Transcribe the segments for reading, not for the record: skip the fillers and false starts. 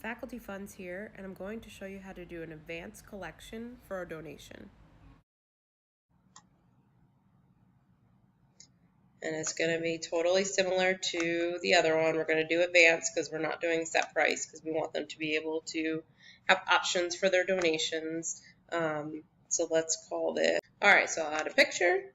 Faculty Funds here, and I'm going to show you how to do an advance collection for a donation. And it's going to be totally similar to the other one. We're going to do advance because we're not doing set price because we want them to be able to have options for their donations. So let's call this. All right, so I'll add a picture.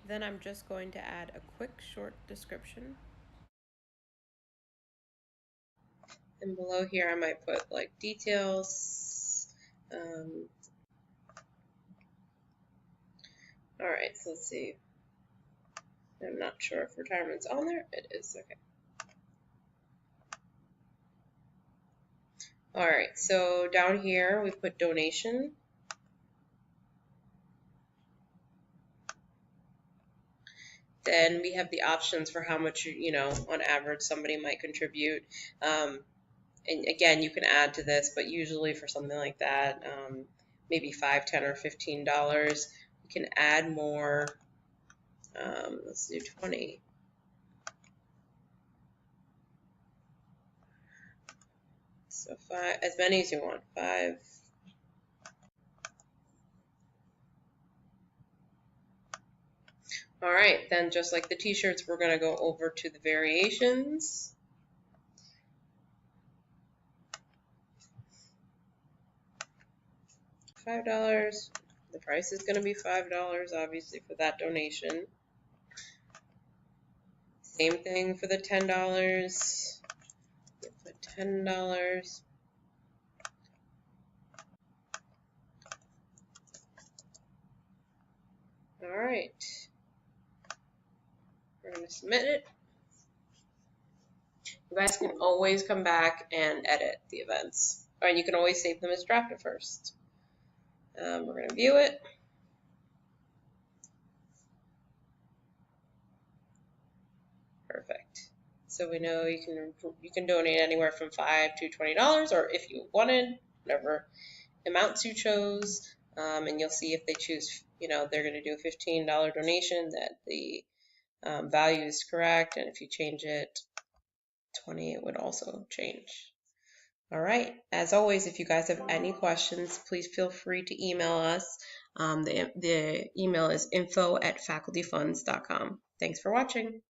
Then I'm just going to add a quick short description. And below here I might put like details. All right, so let's see. I'm not sure if retirement's on there. It is, okay. All right, so down here we put donation. Then we have the options for how much, on average somebody might contribute. And again, you can add to this, but usually for something like that, maybe $5, $10, or $15, you can add more. Let's do 20. So 5, as many as you want, 5. All right, then just like the t-shirts, we're going to go over to the variations. $5. The price is going to be $5, obviously, for that donation. Same thing for the $10. Put $10. All right. We're going to submit it. You guys can always come back and edit the events. Or you can always save them as draft at first. We're going to view it. Perfect. So we know you can donate anywhere from $5 to $20, or if you wanted, whatever amounts you chose. And you'll see if they choose, they're going to do a $15 donation, that the value is correct, and if you change it 20, it would also change. All right, as always, if you guys have any questions, please feel free to email us. The email is info@facultyfunds.com. Thanks for watching.